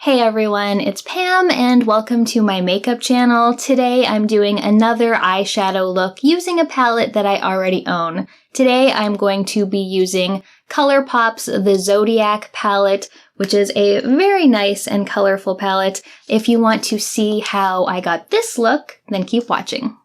Hey everyone, it's Pam and welcome to my makeup channel. Today I'm doing another eyeshadow look using a palette that I already own. Today I'm going to be using ColourPop's The Zodiac Palette, which is a very nice and colorful palette. If you want to see how I got this look, then keep watching.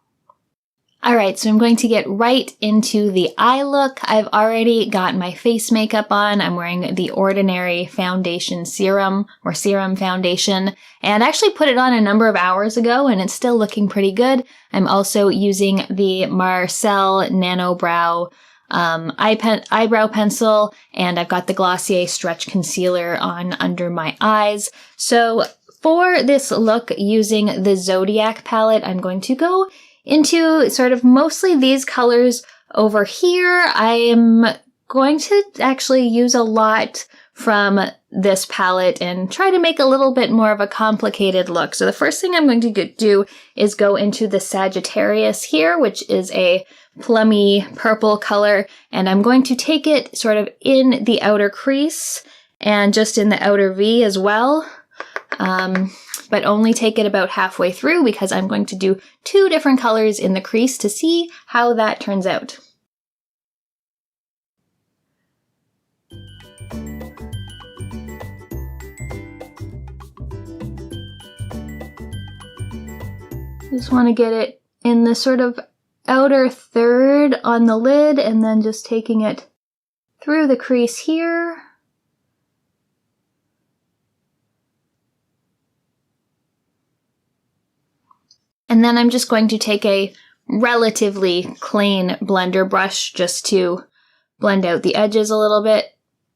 Alright, so I'm going to get right into the eye look. I've already got my face makeup on. I'm wearing the Ordinary Foundation Serum, or Serum Foundation, and I actually put it on a number of hours ago and it's still looking pretty good. I'm also using the Marcelle Nano Brow eyebrow pencil, and I've got the Glossier Stretch Concealer on under my eyes. So for this look using the Zodiac palette, I'm going to go into sort of mostly these colors over here. I am going to actually use a lot from this palette and try to make a little bit more of a complicated look. So the first thing I'm going to do is go into the Sagittarius here, which is a plummy purple color, and I'm going to take it sort of in the outer crease and just in the outer V as well. But only take it about halfway through because I'm going to do two different colors in the crease to see how that turns out. Just want to get it in the sort of outer third on the lid and then just taking it through the crease here. And then I'm just going to take a relatively clean blender brush just to blend out the edges a little bit,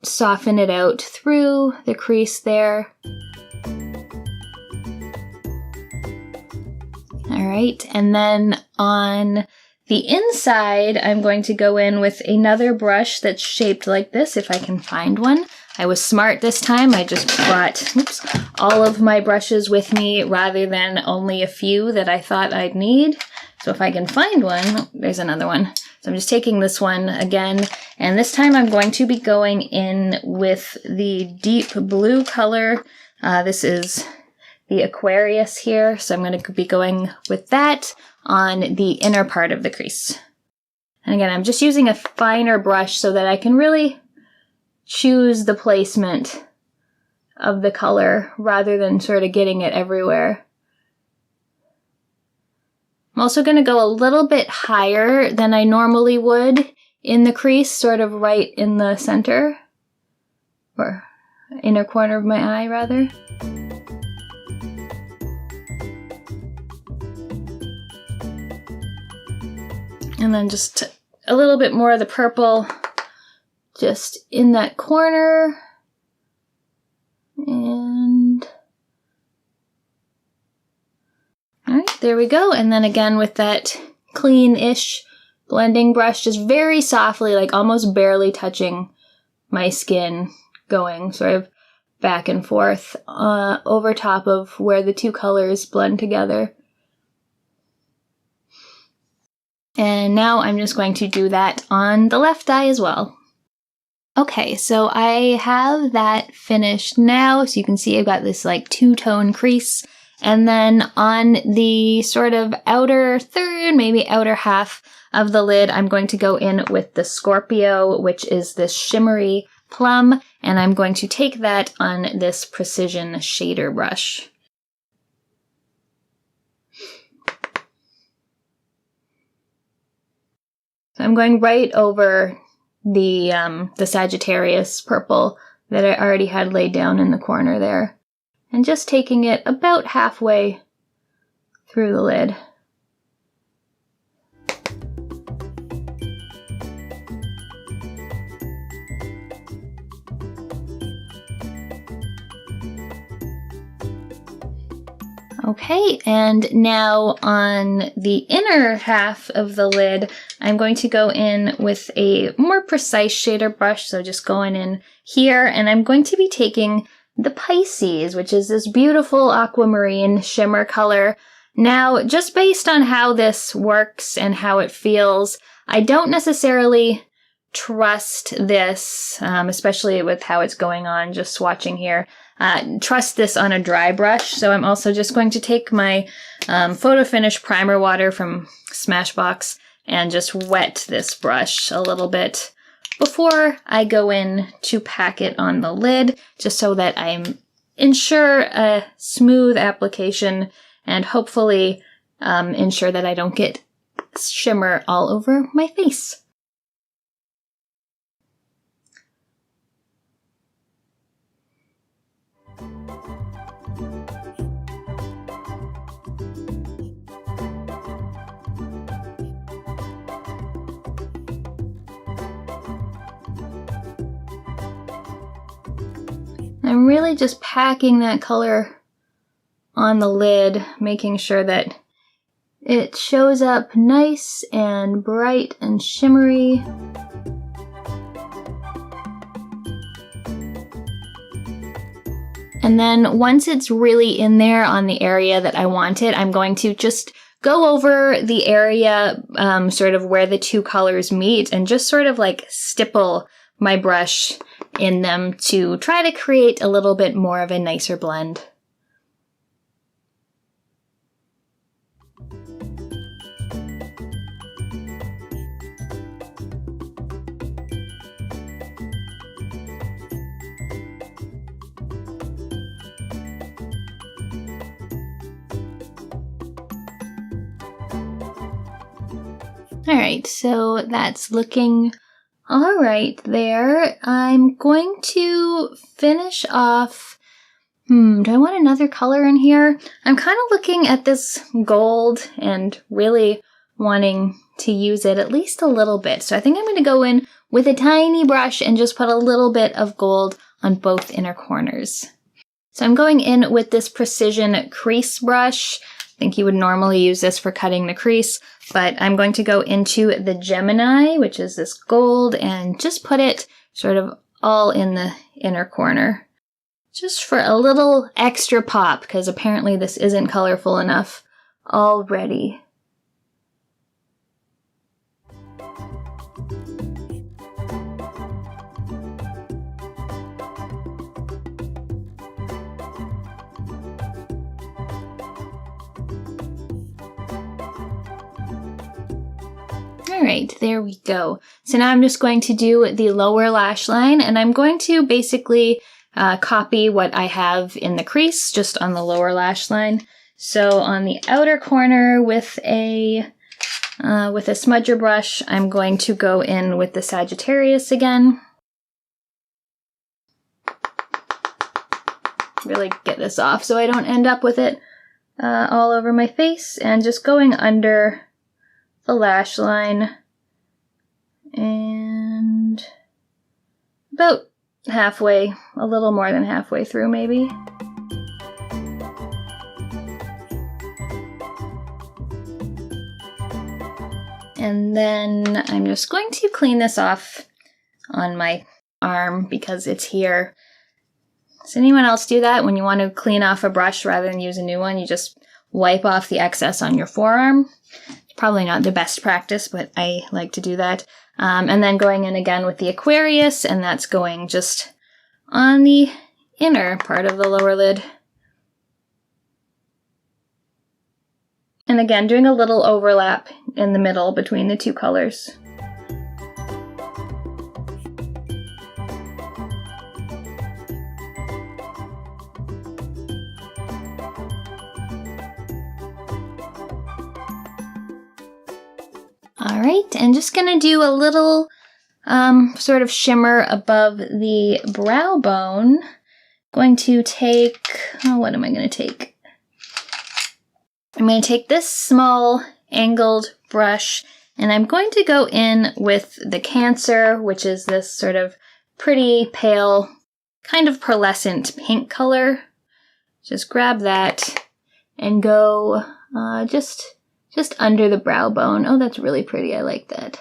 soften it out through the crease there. All right, and then on the inside, I'm going to go in with another brush that's shaped like this, if I can find one. I was smart this time. I just brought all of my brushes with me rather than only a few that I thought I'd need. So if I can find one, oh, there's another one. So I'm just taking this one again, and this time I'm going to be going in with the deep blue color. This is the Aquarius here, so I'm going to be going with that on the inner part of the crease. And again, I'm just using a finer brush so that I can really choose the placement of the color rather than sort of getting it everywhere. I'm also going to go a little bit higher than I normally would in the crease, sort of right in the center, or inner corner of my eye rather. And then just a little bit more of the purple just in that corner. And all right, there we go. And then again with that clean-ish blending brush, just very softly, like almost barely touching my skin, going sort of back and forth over top of where the two colors blend together. And now I'm just going to do that on the left eye as well. Okay, so I have that finished now. So you can see I've got this like two-tone crease. And then on the sort of outer third, maybe outer half of the lid, I'm going to go in with the Scorpio, which is this shimmery plum. And I'm going to take that on this precision shader brush. So I'm going right over the Sagittarius purple that I already had laid down in the corner there, and just taking it about halfway through the lid. Okay, and now on the inner half of the lid, I'm going to go in with a more precise shader brush, so just going in here, and I'm going to be taking the Pisces, which is this beautiful aquamarine shimmer color. Now, just based on how this works and how it feels, I don't necessarily trust this, especially with how it's going on, just swatching here. trust this on a dry brush. So I'm also just going to take my Photo Finish primer water from Smashbox and just wet this brush a little bit before I go in to pack it on the lid, just so that I ensure a smooth application and hopefully ensure that I don't get shimmer all over my face. I'm really just packing that color on the lid, making sure that it shows up nice and bright and shimmery. And then once it's really in there on the area that I want it, I'm going to just go over the area sort of where the two colors meet and just sort of like stipple my brush in them to try to create a little bit more of a nicer blend. Alright, so that's looking alright there. I'm going to finish off... do I want another color in here? I'm kind of looking at this gold and really wanting to use it at least a little bit. So I think I'm going to go in with a tiny brush and just put a little bit of gold on both inner corners. So I'm going in with this Precision crease brush. I think you would normally use this for cutting the crease, but I'm going to go into the Gemini, which is this gold, and just put it sort of all in the inner corner. Just for a little extra pop, because apparently this isn't colorful enough already. Alright, there we go. So now I'm just going to do the lower lash line, and I'm going to basically copy what I have in the crease, just on the lower lash line. So on the outer corner with a smudger brush, I'm going to go in with the Sagittarius again. Really get this off so I don't end up with it all over my face, and just going under the lash line and about halfway, a little more than halfway through maybe. And then I'm just going to clean this off on my arm because it's here. Does anyone else do that when you want to clean off a brush rather than use a new one? You just wipe off the excess on your forearm. It's probably not the best practice, but I like to do that. And then going in again with the Aquarius, and that's going just on the inner part of the lower lid. And again, doing a little overlap in the middle between the two colors. Alright, and just gonna do a little sort of shimmer above the brow bone. Going to take, what am I gonna take? I'm going to take this small angled brush, and I'm going to go in with the Cancer, which is this sort of pretty pale, kind of pearlescent pink color. Just grab that and go just under the brow bone. Oh, that's really pretty. I like that.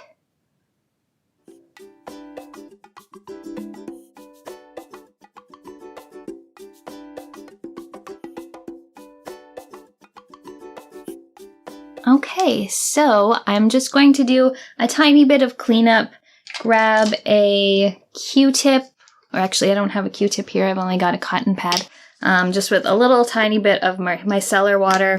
Okay, so I'm just going to do a tiny bit of cleanup, grab a Q-tip or actually I don't have a Q-tip here, I've only got a cotton pad, just with a little tiny bit of my micellar water,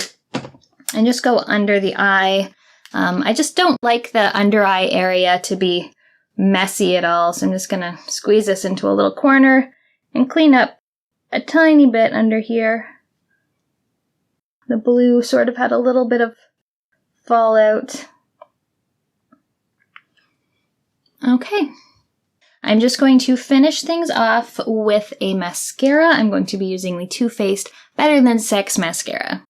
and just go under the eye. I just don't like the under eye area to be messy at all, so I'm just gonna squeeze this into a little corner and clean up a tiny bit under here. The blue sort of had a little bit of fallout. Okay. I'm just going to finish things off with a mascara. I'm going to be using the Too Faced Better Than Sex mascara.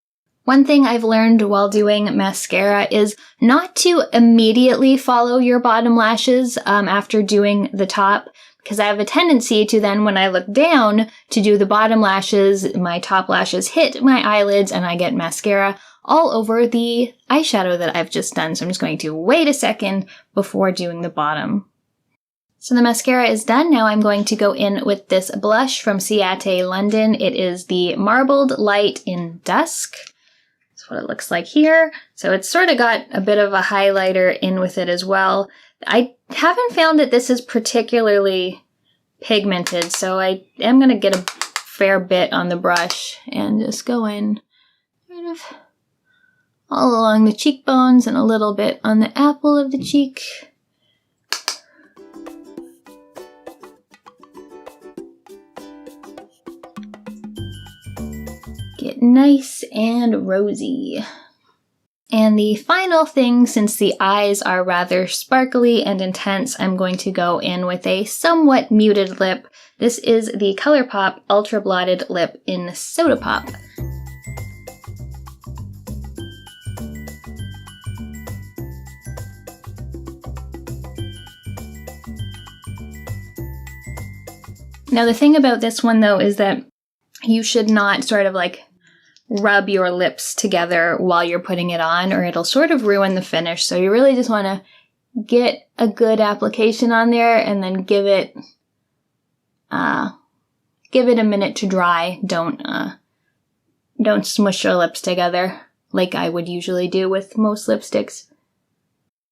One thing I've learned while doing mascara is not to immediately follow your bottom lashes after doing the top, because I have a tendency to then, when I look down to do the bottom lashes, my top lashes hit my eyelids and I get mascara all over the eyeshadow that I've just done. So I'm just going to wait a second before doing the bottom. So the mascara is done. Now I'm going to go in with this blush from Ciate London. It is the Marbled Light in Dusk. That's what it looks like here. So it's sort of got a bit of a highlighter in with it as well. I haven't found that this is particularly pigmented, so I am going to get a fair bit on the brush and just go in kind of all along the cheekbones and a little bit on the apple of the cheek. Get nice and rosy. And the final thing, since the eyes are rather sparkly and intense, I'm going to go in with a somewhat muted lip. This is the ColourPop Ultra Blotted Lip in Soda Pop. Now the thing about this one though is that you should not sort of like rub your lips together while you're putting it on, or it'll sort of ruin the finish. So you really just want to get a good application on there and then give it a minute to dry. Don't smush your lips together like I would usually do with most lipsticks.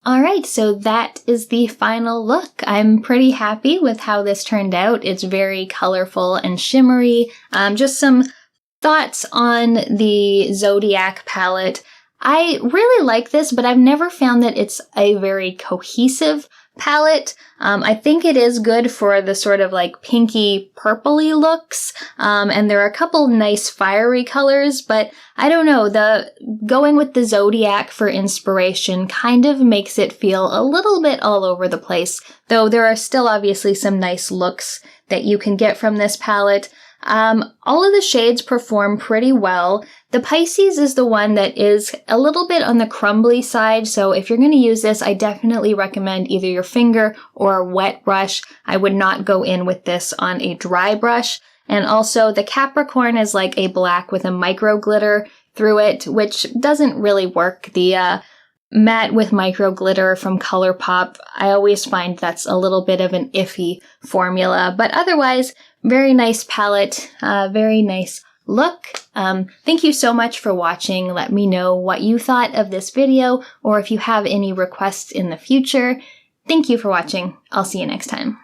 Alright, so that is the final look. I'm pretty happy with how this turned out. It's very colorful and shimmery. Just some thoughts on the Zodiac palette. I really like this, but I've never found that it's a very cohesive palette. I think it is good for the sort of like pinky purpley looks, and there are a couple nice fiery colors, but I don't know, going with the Zodiac for inspiration kind of makes it feel a little bit all over the place, though there are still obviously some nice looks that you can get from this palette. All of the shades perform pretty well. The Pisces is the one that is a little bit on the crumbly side, so if you're going to use this, I definitely recommend either your finger or a wet brush. I would not go in with this on a dry brush. And also the Capricorn is like a black with a micro glitter through it, which doesn't really work. The matte with micro glitter from ColourPop, I always find that's a little bit of an iffy formula, but otherwise, very nice palette, very nice look. Thank you so much for watching. Let me know what you thought of this video, or if you have any requests in the future. Thank you for watching. I'll see you next time.